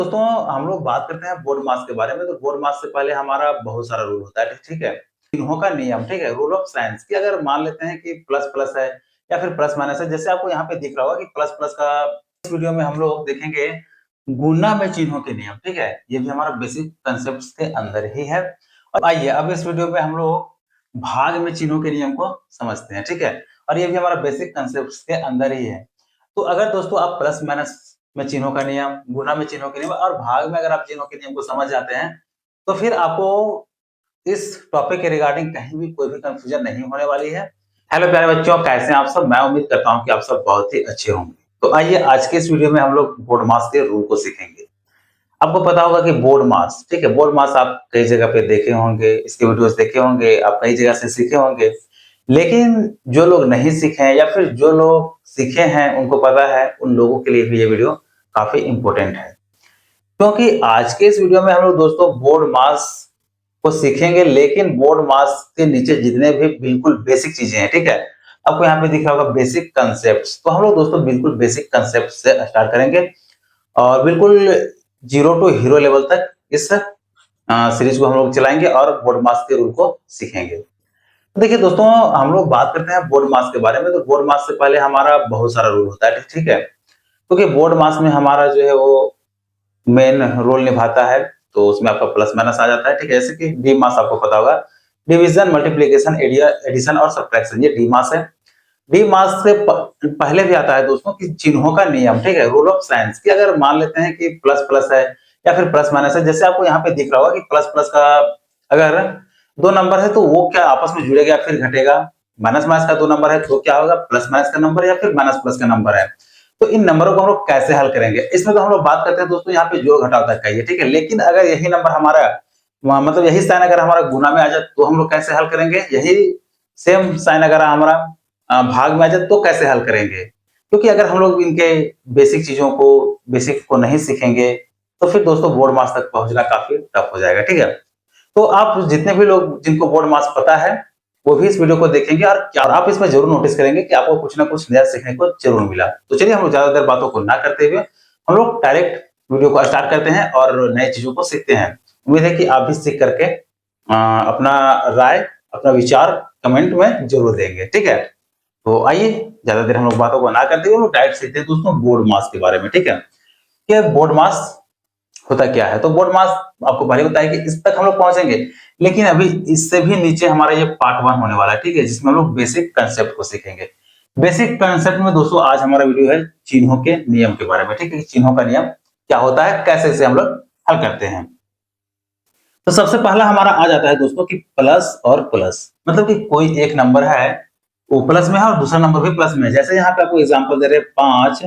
दोस्तों हम लोग बात करते हैं बोर्ड मास के बारे में। तो बोर्ड मास से पहले हमारा बहुत सारा रूल होता है, ठीक है। चिन्हों का नियम, ठीक है, रूल ऑफ साइंस की अगर मान लेते हैं कि प्लस प्लस है या फिर प्लस माइनस है, जैसे आपको यहाँ पे दिख रहा होगा कि प्लस प्लस का इस वीडियो में हम लोग देखेंगे गुणा में चिन्हों के नियम, ठीक है। ये भी हमारा बेसिक कंसेप्ट के अंदर ही है। और आइए अब इस वीडियो में हम लोग भाग में चिन्हों के नियम को समझते हैं, ठीक है। और ये भी हमारा बेसिक कंसेप्ट के अंदर ही है। तो अगर दोस्तों आप प्लस माइनस में चिन्हों का नियम, गुणा में चिन्हों के नियम और भाग में अगर आप चिन्हों के नियम को समझ जाते हैं, तो फिर आपको इस टॉपिक के रिगार्डिंग कहीं भी कोई भी कंफ्यूजन नहीं होने वाली है। हेलो प्यारे बच्चों, कैसे हैं आप सब? मैं उम्मीद करता हूं कि आप सब बहुत ही अच्छे होंगे। तो आइए आज के इस वीडियो में हम लोग बोर्ड मास के रूल को सीखेंगे। आपको पता होगा कि बोर्ड मास, ठीक है, बोर्ड मास आप कई जगह पे देखे होंगे, इसके वीडियोस देखे होंगे, आप कई जगह से सीखे होंगे। लेकिन जो लोग नहीं सीखे हैं या फिर जो लोग सीखे हैं उनको पता है, उन लोगों के लिए भी ये वीडियो काफी इंपॉर्टेंट है। क्योंकि आज के इस वीडियो में हम लोग दोस्तों बोर्ड मास को सीखेंगे, लेकिन बोर्ड मास के नीचे जितने भी बिल्कुल बेसिक चीजें हैं, ठीक है, आपको यहाँ पे दिख रहा होगा बेसिक कंसेप्ट। तो हम लोग दोस्तों बिल्कुल बेसिक कंसेप्ट से स्टार्ट करेंगे और बिल्कुल जीरो टू हीरो लेवल तक इस सीरीज को हम लोग चलाएंगे और बोर्ड मास के रूल को सीखेंगे। तो देखिए दोस्तों, हम लोग बात करते हैं बोर्ड मास के बारे में। तो बोर्ड मास से पहले हमारा बहुत सारा रूल होता है, ठीक है। क्योंकि बोर्ड मास में हमारा जो है वो मेन रोल निभाता है, तो उसमें आपका प्लस माइनस आ जाता है, ठीक है। जैसे कि डी मास आपको पता होगा, डिवीजन, मल्टीप्लिकेशन, एडिशन और सब्ट्रैक्शन, ये डी मास है। डी मास से पहले भी आता है दोस्तों कि चिन्हों का नियम, ठीक है, रूल ऑफ साइंस की अगर मान लेते हैं कि प्लस प्लस है या फिर प्लस माइनस है, जैसे आपको यहाँ पे दिख रहा होगा कि प्लस प्लस का अगर दो नंबर है तो वो क्या आपस में जुड़ेगा या फिर घटेगा। माइनस माइनस का दो नंबर है तो क्या होगा, प्लस माइनस का नंबर या फिर माइनस प्लस का नंबर है। तो इन नंबरों को हम लोग कैसे हल करेंगे, इसमें तो हम लोग बात करते हैं दोस्तों यहाँ पे जोड़ घटाव तक का ही, ठीक है। लेकिन अगर यही नंबर हमारा मतलब यही साइन अगर हमारा गुना में आ जाए तो हम लोग कैसे हल करेंगे, यही सेम साइन अगर हमारा भाग में आ जाए तो कैसे हल करेंगे। क्योंकि अगर हम लोग इनके बेसिक को नहीं सीखेंगे तो फिर दोस्तों बोर्ड मास तक पहुंचना काफी टफ हो जाएगा, ठीक है। तो आप जितने भी लोग जिनको बोर्ड मास पता है वो भी इस वीडियो को देखेंगे और क्या आप इसमें जरूर नोटिस करेंगे कि आपको कुछ ना कुछ नया सीखने को जरूर मिला। तो चलिए हम लोग ज्यादा देर बातों को ना करते हुए हम लोग डायरेक्ट वीडियो को स्टार्ट करते हैं और नई चीजों को सीखते हैं। उम्मीद है कि आप भी सीख करके अपना राय, अपना विचार कमेंट में जरूर देंगे, ठीक है। तो आइए ज्यादा देर हम लोग बातों को ना करते हुए लोग डायरेक्ट सीखते हैं दोस्तों बोर्ड मास के बारे में, ठीक है। कि बोर्ड मास होता क्या है। तो बोर्ड मास आपको पहले बताया कि इस तक हम लोग पहुंचेंगे, लेकिन अभी इससे भी नीचे हमारा ये पार्ट वन होने वाला है, ठीक है, जिसमें हम लोग बेसिक कंसेप्ट को सीखेंगे। बेसिक कंसेप्ट में दोस्तों आज हमारा वीडियो है चिन्हों के नियम के बारे में, ठीक है। चिन्हों का नियम क्या होता है, कैसे इसे हम लोग हल करते हैं। तो सबसे पहला हमारा आ जाता है दोस्तों कि प्लस और प्लस, मतलब कि कोई एक नंबर है वो प्लस में है और दूसरा नंबर भी प्लस में है। जैसे यहाँ पे आपको एग्जांपल दे रहे हैं 5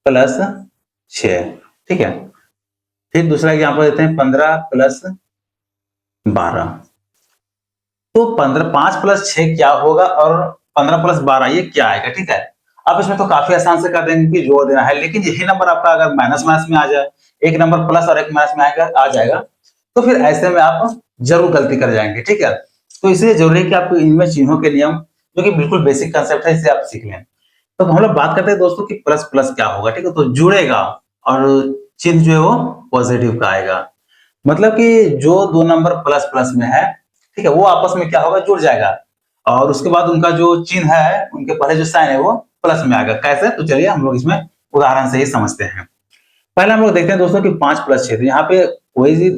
प्लस 6, ठीक है। फिर दूसरा एग्जांपल देते हैं 15 प्लस 12। तो 15 5 प्लस 6 क्या होगा और 15 प्लस 12 ये क्या आएगा, ठीक है। आप इसमें तो काफी आसान से कर देंगे कि जोड़ देना है, लेकिन यही नंबर आपका अगर माइनस माइनस में आ जाए, एक नंबर प्लस और एक माइनस में आ जाएगा, तो फिर ऐसे में आप जरूर गलती कर जाएंगे, ठीक है। तो इसलिए जरूरी है कि आपको इनमें चिन्हों के नियम, जो कि बिल्कुल बेसिक कंसेप्ट है, इसे आप सीख लें। तो हम लोग बात करते हैं दोस्तों कि प्लस प्लस क्या होगा, ठीक है। तो जुड़ेगा और चिन्ह जो है वो पॉजिटिव का आएगा। मतलब कि जो दो नंबर प्लस प्लस में है, ठीक है, वो आपस में क्या होगा, जुड़ जाएगा और उसके बाद उनका जो चिन्ह है, उनके पहले जो साइन है वो प्लस में आएगा। कैसे, तो चलिए हम लोग इसमें उदाहरण से ही समझते हैं। पहले हम लोग देखते हैं दोस्तों कि 5 प्लस 6, तो यहाँ पे कोई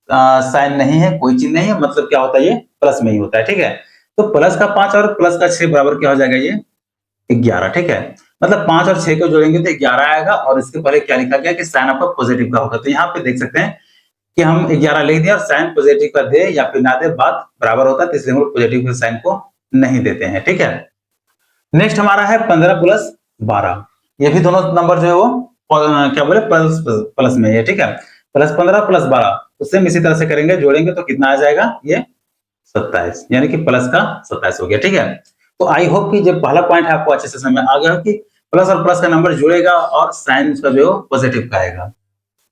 साइन नहीं है, कोई चिन्ह नहीं है, मतलब क्या होता है, ये प्लस में ही होता है, ठीक है। तो प्लस का 5 और प्लस का 6 बराबर क्या हो जाएगा, ये 11, ठीक है। मतलब 5 और 6 को जोड़ेंगे तो 11 आएगा और इसके पहले क्या लिखा गया कि साइन आपका पॉजिटिव का होगा। तो यहाँ पे देख सकते हैं कि हम 11 लिख दिया और साइन पॉजिटिव का दे या फिर ना दे, बात बराबर होता है, तो इसलिए हम लोग पॉजिटिव के साइन को नहीं देते हैं, ठीक है। नेक्स्ट हमारा है 15 प्लस 12। ये भी दोनों नंबर जो है वो क्या बोले, प्लस प्लस में है, ठीक है। प्लस 15 प्लस 12, तो सेम इसी तरह से करेंगे, जोड़ेंगे तो कितना आ जाएगा, ये 27, यानी कि प्लस का 27 हो गया, ठीक है। तो आई होप कि जब पहला पॉइंट है आपको अच्छे से समझ आ गया कि प्लस और प्लस का नंबर जुड़ेगा और साइन उसका जो पॉजिटिव का आएगा,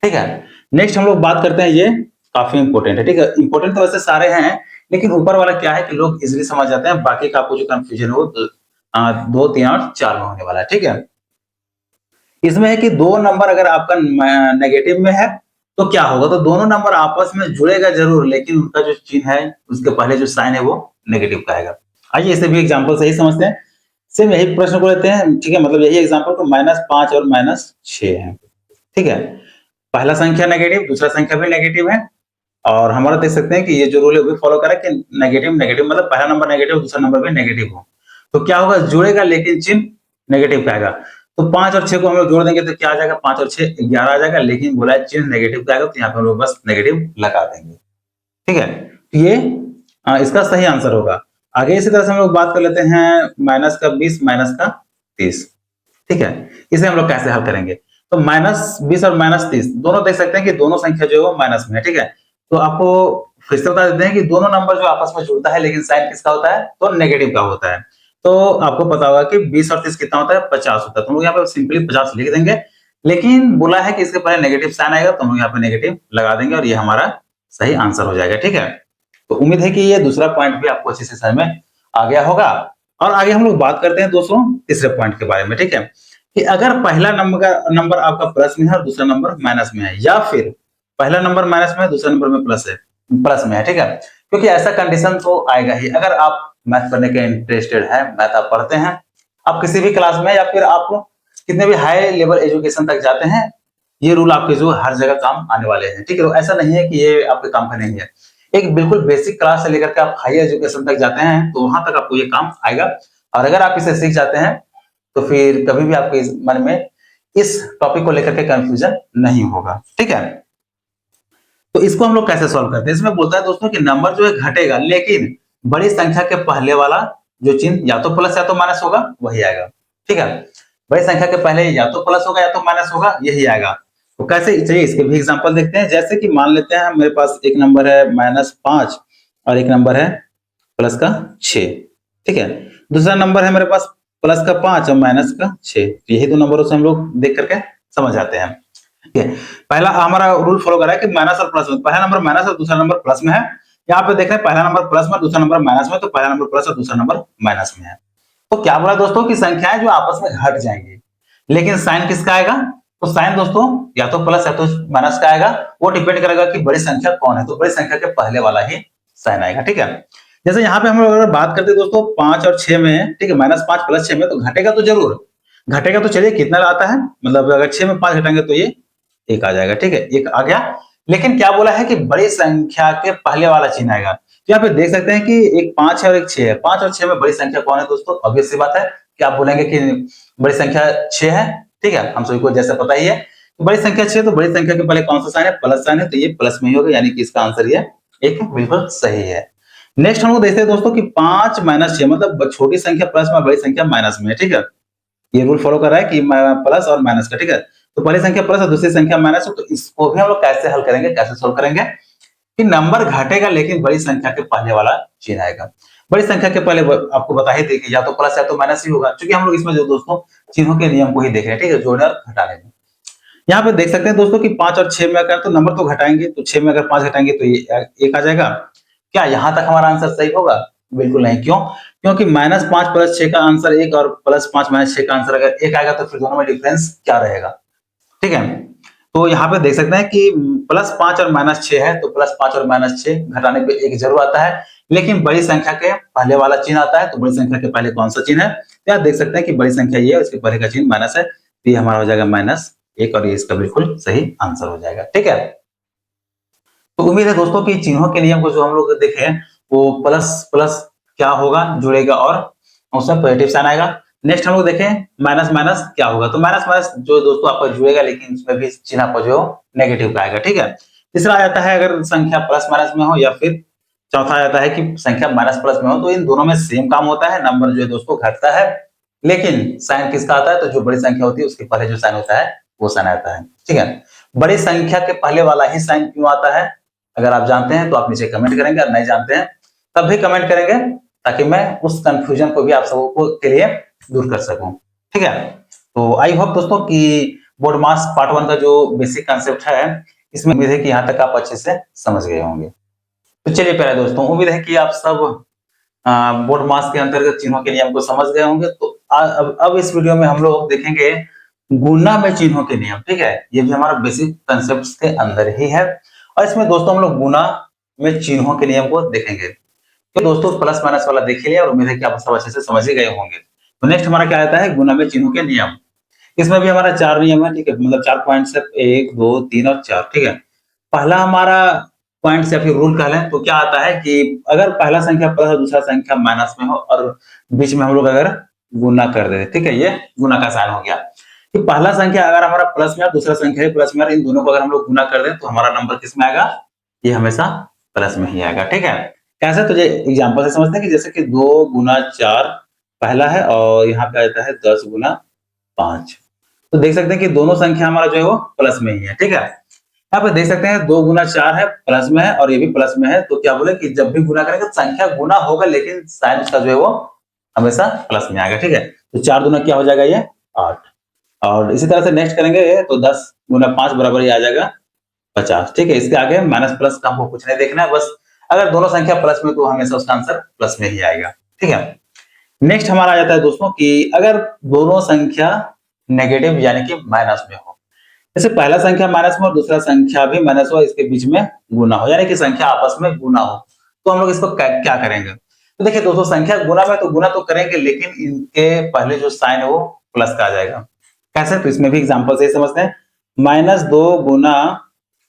ठीक है। नेक्स्ट हम लोग बात करते हैं, ये काफी इंपॉर्टेंट है, ठीक है। इंपॉर्टेंट तो वैसे सारे हैं, लेकिन ऊपर वाला क्या है कि लोग इजीली समझ जाते हैं, बाकी का आपको जो कंफ्यूजन हो 2, 3 और 4 में होने वाला है, ठीक है। इसमें है कि दो नंबर अगर आपका नेगेटिव में है तो क्या होगा, तो दोनों नंबर आपस में जुड़ेगा जरूर, लेकिन उनका जो चिन्ह है उसके पहले जो साइन है वो नेगेटिव का आएगा। आइए इसे भी एग्जाम्पल से ही समझते हैं। सेम यही प्रश्न को लेते हैं, ठीक है, मतलब यही एग्जाम्पल को -5 और -6 है, ठीक है। पहला संख्या नेगेटिव, दूसरा संख्या भी नेगेटिव है, और हमारा देख सकते हैं कि ये जो रूल है वो भी फॉलो करा कि नेगेटिव नेगेटिव मतलब पहला नंबर नेगेटिव, दूसरा नंबर भी नेगेटिव हो, तो क्या होगा, जुड़ेगा लेकिन चिन्ह नेगेटिव का आएगा। तो 5 और 6 को हम लोग जोड़ देंगे तो क्या आ जाएगा, 5 और 6 11 आ जाएगा, लेकिन बोला है चिन्ह नेगेटिव का आएगा, तो यहाँ पे हम लोग बस नेगेटिव लगा देंगे, ठीक है। तो ये इसका सही आंसर होगा। आगे इसी तरह से हम लोग बात कर लेते हैं माइनस का 20 माइनस का 30, ठीक है। इसे हम लोग कैसे हल करेंगे, तो -20 और -30 दोनों देख सकते हैं कि दोनों संख्या जो है वो माइनस में है, ठीक है। तो आपको फिर से बता देते हैं कि दोनों नंबर जो आपस में जुड़ता है लेकिन साइन किसका होता है, तो नेगेटिव का होता है। तो आपको पता होगा कि 20 और 30 कितना होता है, 50 होता है, तो हम लोग यहाँ पे सिंपली 50 लिख देंगे, लेकिन बोला है कि इसके पहले नेगेटिव साइन आएगा, तो हम लोग यहाँ पे नेगेटिव लगा देंगे और ये हमारा सही आंसर हो जाएगा, ठीक है। तो उम्मीद है कि ये दूसरा पॉइंट भी आपको अच्छे से समझ में आ गया होगा। और आगे हम लोग बात करते हैं दोस्तों तीसरे पॉइंट के बारे में, ठीक है, कि अगर पहला नंबर आपका प्लस में है और दूसरा नंबर माइनस में है, या फिर पहला नंबर माइनस में है, दूसरा नंबर में प्लस में है, ठीक है। क्योंकि ऐसा कंडीशन तो आएगा ही, अगर आप मैथ पढ़ने के इंटरेस्टेड है, मैथ आप पढ़ते हैं, आप किसी भी क्लास में या फिर आप कितने भी हाई लेवल एजुकेशन तक जाते हैं, ये रूल आपके जो हर जगह काम आने वाले हैं, ठीक है। तो ऐसा नहीं है कि ये आपके काम का नहीं है, एक बिल्कुल बेसिक क्लास से लेकर के आप हाई एजुकेशन तक जाते हैं तो वहां तक आपको ये काम आएगा। और अगर आप इसे सीख जाते हैं तो फिर कभी भी आपके मन में इस टॉपिक को लेकर के कंफ्यूजन नहीं होगा, ठीक है। तो इसको हम लोग कैसे सॉल्व करते हैं, इसमें बोलता है दोस्तों कि नंबर जो है घटेगा, लेकिन बड़ी संख्या के पहले वाला जो चिन्ह या तो प्लस या तो माइनस होगा वही आएगा, ठीक है। बड़ी संख्या के पहले या तो प्लस होगा या तो माइनस होगा, यही आएगा। तो कैसे, चलिए इसके भी एग्जांपल देखते हैं। जैसे कि मान लेते हैं मेरे पास एक नंबर है -5 और एक नंबर है प्लस का 6, ठीक है। दूसरा नंबर है मेरे पास प्लस का 5 और माइनस का 6, यही दो नंबरों से हम लोग देख करके समझ जाते हैं, ठीक है। पहला हमारा रूल फॉलो कर रहा है कि माइनस और प्लस में, पहला नंबर माइनस और दूसरा नंबर प्लस में है। यहाँ पे देख रहे हैं पहला नंबर प्लस में, दूसरा नंबर माइनस में, तो पहला नंबर प्लस और दूसरा नंबर माइनस में है। तो क्या बोला दोस्तों कि संख्याएं जो आपस में घट जाएंगी, लेकिन साइन किसका आएगा, तो साइन दोस्तों या तो प्लस या तो माइनस का आएगा, वो डिपेंड करेगा कि बड़ी संख्या कौन है, तो बड़ी संख्या के पहले वाला ही साइन आएगा, ठीक है। जैसे यहाँ पे हम लोग अगर बात करते दोस्तों 5 और 6 में, ठीक है, -5 + 6 में, तो घटेगा तो जरूर घटेगा, तो चलिए कितना आता है, मतलब अगर 6 में 5 घटाएंगे तो ये 1 आ जाएगा, ठीक है, 1 आ गया। लेकिन क्या बोला है कि बड़ी संख्या के पहले वाला चिन्ह आएगा, तो यहाँ पे देख सकते हैं कि एक 5 है और एक 6 है, 5 और 6 में बड़ी संख्या कौन है दोस्तों, ऑब्वियस सी बात है कि आप बोलेंगे कि बड़ी संख्या 6 है, ठीक है, हम सभी को जैसे पता ही है। तो बड़ी संख्या 6, तो बड़ी संख्या के पहले कौन सा साइन है, प्लस साइन है, तो ये प्लस में ही होगा, यानी कि इसका आंसर ये एक बिल्कुल सही है। नेक्स्ट हम लोग देखते हैं दोस्तों कि 5 - 6 मतलब छोटी संख्या प्लस में, बड़ी संख्या माइनस में है, ठीक है। ये रूल फॉलो कर रहा है कि प्लस और माइनस का, ठीक है। तो पहली संख्या प्लस और दूसरी संख्या माइनस है, तो इसको भी हम लोग कैसे हल करेंगे, कैसे सोल्व करेंगे, कि नंबर घटेगा लेकिन बड़ी संख्या के पहले वाला चिन्ह आएगा। बड़ी संख्या के पहले आपको बता ही थे कि या तो प्लस या तो माइनस ही होगा, क्योंकि हम लोग इसमें जो दोस्तों चिन्हों के नियम को ही देख रहे हैं, ठीक है, जोड़ने और घटाने में। यहाँ पे देख सकते हैं दोस्तों कि 5 और 6 में अगर तो नंबर तो घटाएंगे, तो 6 में अगर 5 घटाएंगे तो ये 1 आ जाएगा। क्या यहाँ तक हमारा आंसर सही होगा, बिल्कुल नहीं, क्यों, क्योंकि -5 + 6 का आंसर 1 और +5 - 6 का आंसर अगर 1 आएगा तो फिर दोनों में डिफरेंस क्या रहेगा, ठीक है। तो यहाँ पे देख सकते हैं कि +5 और -6 है, तो +5 और -6 घटाने पे 1 जरूर आता है, लेकिन बड़ी संख्या के पहले वाला चिन्ह आता है, तो बड़ी संख्या के पहले कौन सा चिन्ह है, तो आप देख सकते हैं कि बड़ी संख्या ये है, उसके पहले का चिन्ह माइनस है, तो ये हमारा हो जाएगा -1 और ये इसका बिल्कुल सही आंसर हो जाएगा, ठीक है। तो उम्मीद है दोस्तों कि चिन्हों के नियम को जो हम लोग देखे वो प्लस प्लस क्या होगा, जुड़ेगा और उसमें पॉजिटिव साइन आएगा। नेक्स्ट हम लोग देखें माइनस माइनस क्या होगा, तो माइनस माइनस जो दोस्तों आपका जुड़ेगा लेकिन उसमें भी चिन्ह आपका जो नेगेटिव का आएगा, ठीक है। तीसरा आ जाता है अगर संख्या प्लस माइनस में हो, या फिर चौथा आ जाता है कि संख्या माइनस प्लस में हो, तो इन दोनों में सेम काम होता है, नंबर जो है दोस्तों घटता है, लेकिन साइन किसका आता है, तो जो बड़ी संख्या होती है उसके पहले जो साइन होता है वो साइन आता है, ठीक है। बड़ी संख्या के पहले वाला ही साइन क्यों आता है, अगर आप जानते हैं तो आप नीचे कमेंट करेंगे, और नहीं जानते हैं तब भी कमेंट करेंगे, ताकि मैं उस कंफ्यूजन को भी आप सबको के लिए दूर कर सकूं, ठीक है। तो आई होप दोस्तों कि बोर्ड मास पार्ट 1 का जो बेसिक कंसेप्ट है, इसमें उम्मीद है कि यहाँ तक आप अच्छे से समझ गए होंगे। तो चलिए प्यारे दोस्तों, उम्मीद है कि आप सब बोर्ड मास के अंतर्गत चिन्हों के नियम को समझ गए होंगे। तो अब इस वीडियो में हम लोग देखेंगे गुना में चिन्हों के नियम, ठीक है, ये भी हमारा बेसिक कंसेप्ट के अंदर ही है। और इसमें दोस्तों हम लोग गुना में चिन्हों के नियम को देखेंगे। तो दोस्तों प्लस माइनस वाला देख लिया और उम्मीद है कि आप सब अच्छे से समझ ही गए होंगे। तो नेक्स्ट हमारा क्या आता है, गुना में चिन्हों के नियम। इसमें भी हमारा 4 नियम है, ठीक है, मतलब 4 पॉइंट्स है, 1, 2, 3 और 4, ठीक है। पहला हमारा पॉइंट्स या फिर रूल कह लें तो क्या आता है कि अगर पहला संख्या प्लस और दूसरा संख्या माइनस में हो और बीच में हम लोग अगर गुना कर दे, ठीक है, ये गुना का साइन हो गया कि पहला संख्या अगर हमारा प्लस में और दूसरा संख्या प्लस में, इन दोनों को अगर हम लोग गुना कर दें तो हमारा नंबर किस में आएगा, ये हमेशा प्लस में ही आएगा, ठीक है। कैसे, तो ये एग्जांपल से समझते हैं कि जैसे कि 2 गुना 4 पहला है और यहाँ पे आता है 10 गुना 5। तो देख सकते हैं कि दोनों संख्या हमारा जो है वो प्लस में ही है, ठीक है। यहाँ पे देख सकते हैं 2 गुना 4 है, प्लस में है और ये भी प्लस में है। तो क्या बोले कि जब भी गुना करेंगे संख्या गुना होगा लेकिन साइन उसका जो है वो हमेशा प्लस में आएगा, ठीक है। तो 4 दूना क्या हो जाएगा, ये 8। और इसी तरह से नेक्स्ट करेंगे तो 10 गुना 5 बराबर ये आ जाएगा 50, ठीक है। इसके आगे माइनस प्लस का हमको कुछ नहीं देखना है, बस अगर दोनों संख्या प्लस में तो हमेशा उसका आंसर प्लस में ही आएगा, ठीक है। नेक्स्ट हमारा आ जाता है दोस्तों कि अगर दोनों संख्या नेगेटिव यानी कि माइनस में हो, जैसे पहला संख्या माइनस में और दूसरा संख्या भी माइनस हो, इसके बीच में गुना हो, यानी कि संख्या आपस में गुना हो, तो हम लोग इसको क्या करेंगे। तो देखिए दोस्तों, संख्या गुना में तो गुना तो करेंगे लेकिन इनके पहले जो साइन है वो प्लस का आ जाएगा। कैसे, तो इसमें भी एग्जांपल से समझते हैं। -2 गुना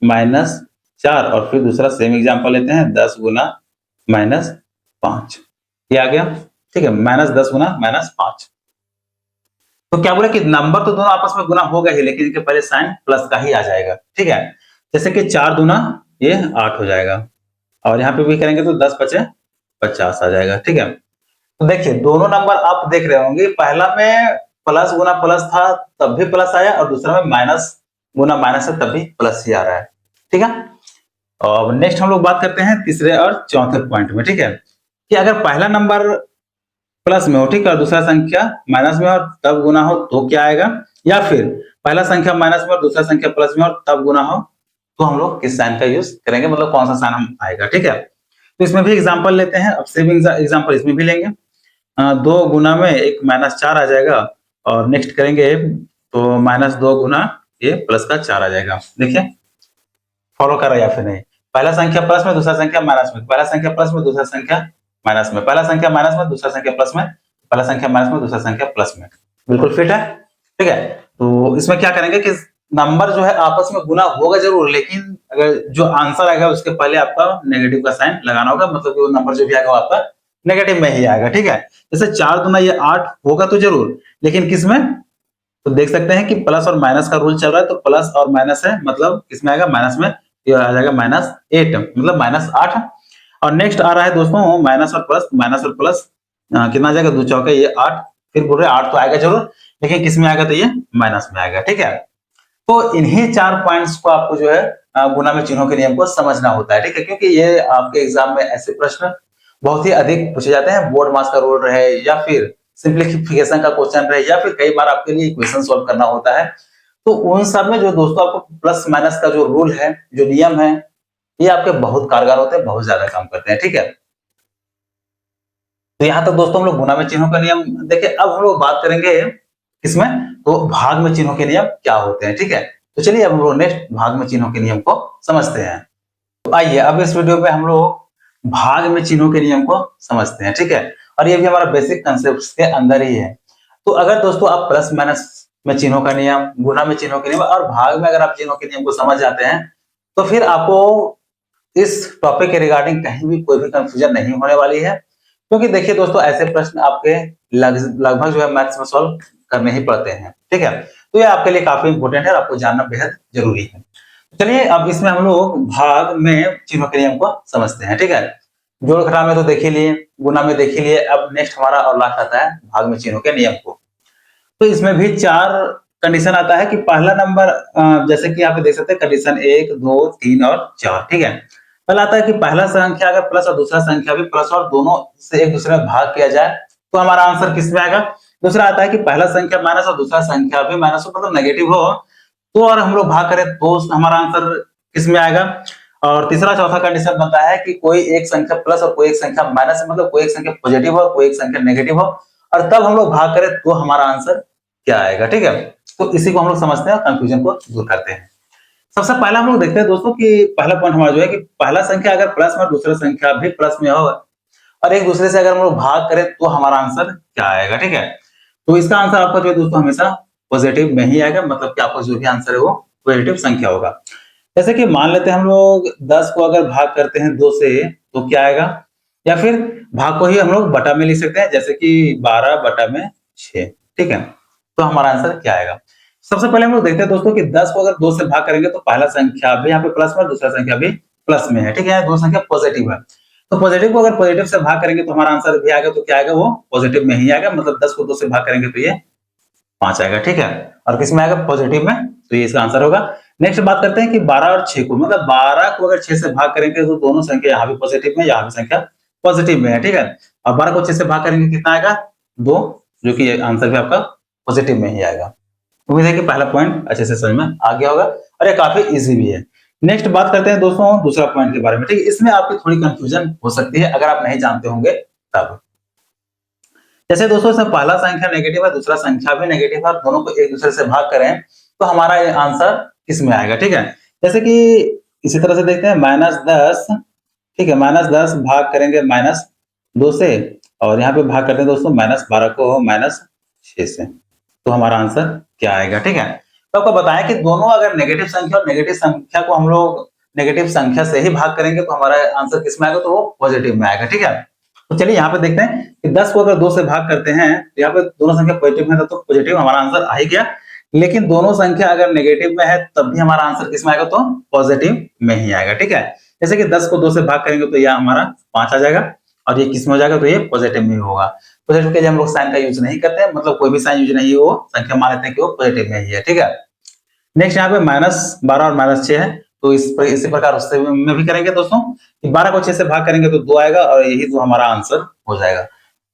-4 और फिर दूसरा सेम एग्जांपल लेते हैं, 10 गुना -5, ये आ गया, ठीक है, -10 गुना -5। तो क्या बोले कि नंबर तो दोनों आपस में गुना होगा ही लेकिन इनके पहले साइन प्लस का ही आ जाएगा, ठीक है। जैसे कि 4 दूना ये 8 हो जाएगा और यहाँ पे भी करेंगे तो 10 पचे 50 आ जाएगा, ठीक है। तो देखिए दोनों नंबर आप देख रहे होंगे, पहला में प्लस गुना प्लस था तब भी प्लस आया और दूसरा में माइनस गुना माइनस है तब भी प्लस ही आ रहा है, ठीक है। और नेक्स्ट हम लोग बात करते हैं तीसरे और चौथे पॉइंट में, ठीक है, कि अगर पहला नंबर प्लस में हो, ठीक है, और दूसरा संख्या माइनस में और तब गुना हो तो क्या आएगा, या फिर पहला संख्या माइनस में और दूसरा संख्या प्लस में और तब गुना हो तो हम लोग किस साइन का यूज करेंगे, मतलब कौन सा साइन हम आएगा, ठीक है। तो इसमें भी एग्जांपल लेते हैं, अब सेम एग्जांपल इसमें भी लेंगे। 2 गुना में एक -4 आ जाएगा और नेक्स्ट करेंगे तो -2 गुना ये प्लस का 4 आ जाएगा। देखिए फॉलो कर रहा है या फिर नहीं, पहला संख्या प्लस में दूसरा संख्या माइनस में, पहला संख्या प्लस में दूसरा संख्या माइनस में, पहला संख्या माइनस में दूसरा संख्या प्लस में, पहला संख्या माइनस में दूसरा संख्या प्लस में, बिल्कुल फिट है, ठीक है। तो इसमें क्या करेंगे कि नंबर जो है आपस में गुना होगा जरूर लेकिन अगर जो आंसर आएगा उसके पहले आपका नेगेटिव का साइन लगाना होगा, मतलब कि वो नंबर जो भी आएगा वो आपका नेगेटिव में ही आएगा, ठीक है। जैसे 4 दूना ये 8 होगा तो जरूर, लेकिन किसमें, तो देख सकते हैं कि प्लस और माइनस का रूल चल रहा है, तो प्लस और माइनस है मतलब किसमें आएगा, माइनस में, ये आ जाएगा -8 मतलब -8। और नेक्स्ट आ रहा है दोस्तों माइनस और प्लस, माइनस और प्लस कितना आ जाएगा, 2 चौके ये 8, फिर बोल रहे 8 तो आएगा जरूर लेकिन किस में आएगा, तो ये माइनस में आएगा, ठीक है। तो इन्हीं 4 पॉइंट्स को आपको जो है गुना में चिन्हों के नियम को समझना होता है, ठीक है, क्योंकि ये आपके एग्जाम में ऐसे प्रश्न बहुत ही अधिक पूछे जाते हैं, बोर्ड मार्क्स का रोल रहे या फिर सिंप्लीफिकेशन का क्वेश्चन रहे या फिर कई बार आपके लिए इक्वेशन सॉल्व करना होता है। तो उन सब में जो दोस्तों आपको प्लस माइनस का जो रूल है, जो नियम है, ये आपके बहुत कारगर होते हैं, बहुत ज्यादा काम करते हैं, ठीक है। तो यहाँ तक दोस्तों हम लोग गुना में चिन्हों का नियम देखे। अब हम लोग बात करेंगे किसमें, तो भाग में चिन्हों के नियम क्या होते हैं, ठीक है। तो चलिए अब हम लोग नेक्स्ट भाग में चिन्हों के नियम को समझते हैं। तो आइए अब इस वीडियो में हम लोग भाग में चिन्हों के नियम को समझते हैं, ठीक है, और ये भी हमारा बेसिक कंसेप्ट के अंदर ही है। तो अगर दोस्तों आप प्लस माइनस में चिन्हों का नियम, गुना में चिन्हों के नियम और भाग में अगर आप चिन्हों के नियम को समझ जाते हैं तो फिर आपको इस टॉपिक के रिगार्डिंग कहीं भी कोई भी कंफ्यूजन नहीं होने वाली है, क्योंकि देखिए दोस्तों ऐसे प्रश्न आपके लगभग जो है मैथ्स में सॉल्व करने ही पड़ते हैं, ठीक है। तो ये आपके लिए काफी इंपॉर्टेंट है और आपको जानना बेहद जरूरी है। चलिए अब इसमें हम लोग भाग में चिन्हों के नियम को समझते हैं, ठीक है। जोड़ घटा में तो देख ही लिए, गुना में देख ही लिए, अब नेक्स्ट हमारा और लास्ट आता है भाग में चिन्हों के नियम को। तो इसमें भी 4 कंडीशन आता है कि पहला नंबर जैसे कि यहाँ पे देख सकते हैं कंडीशन 1, 2, 3 और 4, ठीक है। पहला आता है कि पहला संख्या अगर प्लस और दूसरा संख्या भी प्लस और दोनों से एक दूसरे में भाग किया जाए तो हमारा आंसर किस में आएगा। दूसरा आता है कि पहला संख्या माइनस और दूसरा संख्या भी माइनस हो मतलब नेगेटिव हो तो और हम लोग भाग करें तो हमारा आंसर किस में आएगा। और तीसरा चौथा कंडीशन बनता है कि कोई एक संख्या प्लस और कोई एक संख्या माइनस मतलब कोई एक संख्या पॉजिटिव हो कोई एक संख्या नेगेटिव हो और तब हम लोग भाग करें तो हमारा आंसर क्या आएगा, ठीक है। तो इसी को हम लोग समझते हैं और कंफ्यूजन को दूर करते हैं। सबसे पहला हम लोग देखते हैं दोस्तों कि पहला पॉइंट हमारा जो है कि पहला संख्या अगर प्लस में और दूसरा संख्या भी प्लस में हो और एक दूसरे से अगर हम लोग भाग करें तो हमारा आंसर क्या आएगा, ठीक है। तो इसका आंसर आपका जो है दोस्तों हमेशा पॉजिटिव में ही आएगा, मतलब कि आपका जो भी आंसर है वो पॉजिटिव संख्या होगा। जैसे कि मान लेते हैं हम लोग 10 को अगर भाग करते हैं 2 से तो क्या आएगा, या फिर भाग को ही हम लोग बटा में लिख सकते हैं, जैसे कि 12 बटा में 6, ठीक है। तो हमारा आंसर क्या आएगा। सबसे पहले हम लोग देखते हैं दोस्तों कि 10 को अगर 2 से भाग करेंगे तो पहला संख्या भी यहाँ पे प्लस में, दूसरा संख्या भी प्लस में है, ठीक है। दो संख्या पॉजिटिव है, तो पॉजिटिव को अगर पॉजिटिव से भाग करेंगे तो हमारा आंसर भी आएगा, तो क्या आएगा, वो पॉजिटिव में ही आएगा। मतलब 10 को 2 से भाग करेंगे तो ये 5 आएगा, ठीक है। और किस में आएगा, पॉजिटिव में, तो ये इसका आंसर होगा। नेक्स्ट बात करते हैं कि 12 और 6 को, मतलब 12 को अगर 6 से भाग करेंगे तो दोनों संख्या यहाँ भी पॉजिटिव में, यहाँ भी संख्या पॉजिटिव में है, ठीक है। और 12 को 6 से भाग करेंगे कितना आएगा, 2, जो कि आंसर भी आपका पॉजिटिव में ही आएगा। उम्मीद है कि पहला पॉइंट अच्छे से समझ में आ गया होगा और ये काफी इजी भी है। नेक्स्ट बात करते हैं दोस्तों दूसरा पॉइंट के बारे में, ठीक है। इसमें आपकी थोड़ी कंफ्यूजन हो सकती है अगर आप नहीं जानते होंगे तब। जैसे दोस्तों इसमें पहला संख्या नेगेटिव है, दूसरा संख्या भी नेगेटिव है और दोनों को एक दूसरे से भाग करें तो हमारा ये आंसर किसमें आएगा, ठीक है। जैसे कि इसी तरह से देखते हैं -10, ठीक है, -10 भाग करेंगे -2 से, और यहाँ पे भाग करते हैं दोस्तों -12 को -6 से, तो हमारा आंसर क्या आएगा, ठीक है। तो आपको बताया कि दोनों अगर नेगेटिव संख्या और नेगेटिव संख्या को हम लोग नेगेटिव संख्या से ही भाग करेंगे तो हमारा आंसर किसमें आएगा, तो वो पॉजिटिव में आएगा, ठीक है। तो चलिए यहाँ पे देखते हैं कि 10 को अगर 2 से भाग करते हैं तो यहाँ पे दोनों संख्या पॉजिटिव में है तो पॉजिटिव हमारा आंसर आ ही गया। लेकिन दोनों संख्या अगर नेगेटिव में है तब भी हमारा आंसर किसमें आएगा, तो पॉजिटिव में ही आएगा, ठीक है। जैसे कि 10 को 2 से भाग करेंगे तो यह हमारा 5 आ जाएगा और ये किसमें हो जाएगा, तो ये पॉजिटिव में होगा। पॉजिटिव के लिए हम लोग साइन का यूज नहीं करते हैं, मतलब कोई भी साइन यूज नहीं है, वो संख्या मान लेते हैं कि वो पॉजिटिव में ही है, ठीक है। नेक्स्ट यहाँ पे -12 और -6 है, तो इसी प्रकार उससे में भी करेंगे दोस्तों कि 12 को 6 से भाग करेंगे तो 2 आएगा और यही 2 हमारा आंसर हो जाएगा।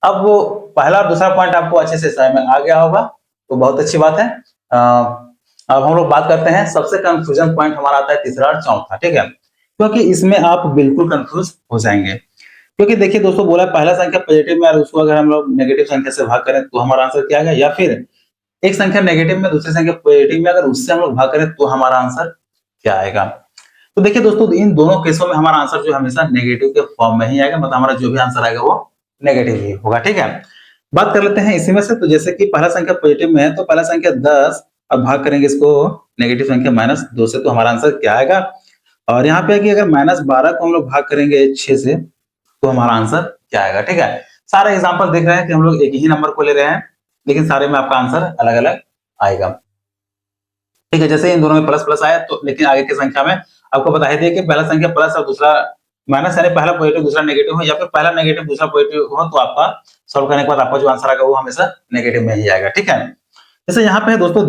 अब वो पहला और दूसरा पॉइंट आपको अच्छे से समझ में आ गया होगा, तो बहुत अच्छी बात है। अब हम लोग बात करते हैं, सबसे कंफ्यूजन पॉइंट हमारा आता है तीसरा और चौथा, ठीक है, क्योंकि इसमें आप बिल्कुल कंफ्यूज हो जाएंगे। क्योंकि देखिए दोस्तों बोला पहला संख्या पॉजिटिव में और उसको अगर हम लोग नेगेटिव संख्या से भाग करें तो हमारा आंसर क्या आएगा, या फिर एक संख्या नेगेटिव में दूसरी संख्या पॉजिटिव में अगर उससे हम लोग भाग करें तो हमारा आंसर क्या आएगा। तो देखिए दोस्तों इन दोनों केसों में हमारा आंसर जो हमेशा नेगेटिव के फॉर्म में ही आएगा, मतलब हमारा जो भी आंसर आएगा वो नेगेटिव ही होगा, ठीक है। बात कर लेते हैं इसी में से, तो जैसे कि पहला संख्या पॉजिटिव में है तो पहला संख्या 10 अब भाग करेंगे इसको नेगेटिव संख्या -2 से, तो हमारा आंसर क्या आएगा। और यहाँ पे कि अगर -12 को हम लोग भाग करेंगे 6 से तो हमारा आंसर क्या आएगा, ठीक है। सारे एग्जांपल देख रहे हैं कि हम लोग एक ही नंबर को ले रहे हैं लेकिन सारे में आपका आंसर अलग अलग आएगा, ठीक है। जैसे इन दोनों में प्लस प्लस आया तो, लेकिन आगे की संख्या में आपको बता ही दिया कि पहला संख्या प्लस और दूसरा माइनस, यानी पहला पॉजिटिव दूसरा नेगेटिव हो, या फिर पहला नेगेटिव दूसरा पॉजिटिव हो, तो आपका सॉल्व करने के बाद आपका जो आंसर आएगा वो हमेशा नेगेटिव में ही आएगा, ठीक है। जैसे यहाँ पे है दोस्तों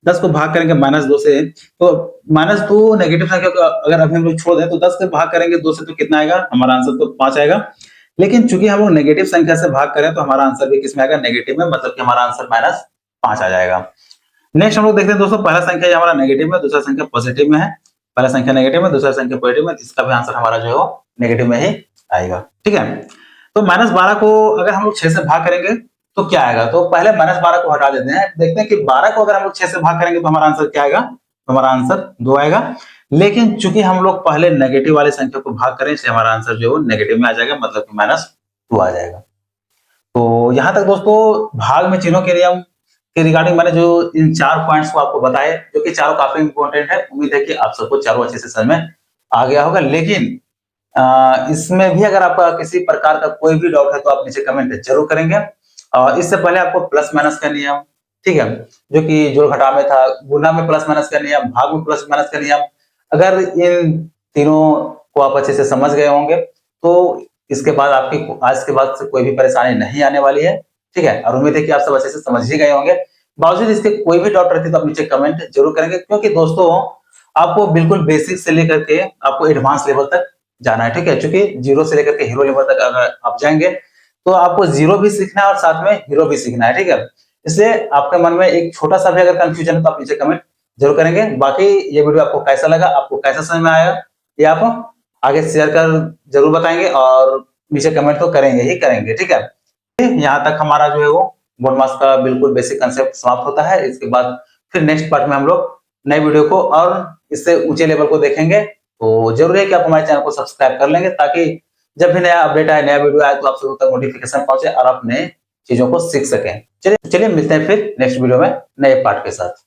10 को भाग करेंगे -2 से, तो -2 नेगेटिव संख्या को अगर अभी हम लोग छोड़ दें तो 10 से भाग करेंगे 2 से तो कितना आएगा, हमारा आंसर तो 5 आएगा। लेकिन चूंकि हम लोग नेगेटिव संख्या से भाग करें तो हमारा आंसर भी किसमें आएगा, नेगेटिव में, मतलब कि हमारा आंसर -5 आ जाएगा। नेक्स्ट हम लोग देखते हैं दोस्तों पहला संख्या हमारा नेगेटिव में, दूसरा संख्या पॉजिटिव में है। पहला संख्या नेगेटिव में, दूसरा संख्या पॉजिटिव में, इसका भी आंसर हमारा जो है वो नेगेटिव में ही आएगा, ठीक है। तो -12 को अगर हम लोग 6 से भाग करेंगे तो क्या आएगा, तो पहले -12 को हटा देते हैं, देखते हैं कि 12 को अगर हम लोग 6 से भाग करेंगे तो हमारा आंसर क्या आएगा, तो हमारा आंसर 2 आएगा। लेकिन चूंकि हम लोग पहले नेगेटिव वाले संख्या को भाग करें इसलिए हमारा आंसर जो है वो नेगेटिव में आ जाएगा, मतलब कि -2 आ जाएगा। तो यहाँ तक दोस्तों भाग में चिन्हों के नियम के रिगार्डिंग मैंने जो इन 4 पॉइंट्स को आपको बताए, जो कि चारों काफी इंपॉर्टेंट है। उम्मीद है कि आप सबको चारों अच्छे से समझ में आ गया होगा। लेकिन इसमें भी अगर आपका किसी प्रकार का कोई भी डाउट है तो आप नीचे कमेंट जरूर करेंगे। इससे पहले आपको प्लस माइनस का नियम, ठीक है, जो कि जोड़ घटा में था, गुना में प्लस माइनस का नियम, भाग में प्लस माइनस का नियम, अगर इन तीनों को आप अच्छे से समझ गए होंगे तो इसके बाद आपकी आज के बाद से कोई भी परेशानी नहीं आने वाली है, ठीक है। और उम्मीद है कि आप सब अच्छे से समझ ही गए होंगे। बावजूद इसके कोई भी डाउट रहती है तो आप नीचे कमेंट जरूर करेंगे, क्योंकि दोस्तों आपको बिल्कुल बेसिक से लेकर के आपको एडवांस लेवल तक जाना है, ठीक है। क्योंकि जीरो से लेकर के हीरो लेवल तक अगर आप जाएंगे तो आपको जीरो भी सीखना है और साथ में हीरो भी सीखना है, ठीक है। इसलिए आपके मन में एक छोटा सा भी अगर कंफ्यूजन है तो आप नीचे कमेंट जरूर करेंगे। बाकी ये वीडियो आपको कैसा लगा, आपको कैसा समझ में आया, ये आप आगे शेयर कर जरूर बताएंगे और नीचे कमेंट तो करेंगे ही करेंगे, ठीक है। यहाँ तक हमारा जो है वो बोनमास का बिल्कुल बेसिक कंसेप्ट समाप्त होता है। इसके बाद फिर नेक्स्ट पार्ट में हम लोग नए वीडियो को और इससे ऊंचे लेवल को देखेंगे। तो जरूरी है कि आप हमारे चैनल को सब्सक्राइब कर लेंगे, ताकि जब भी नया अपडेट आए, नया वीडियो आए, तो आप सबको तक नोटिफिकेशन पहुंचे और आप नए चीजों को सीख सकें। चलिए मिलते हैं फिर नेक्स्ट वीडियो में नए पार्ट के साथ।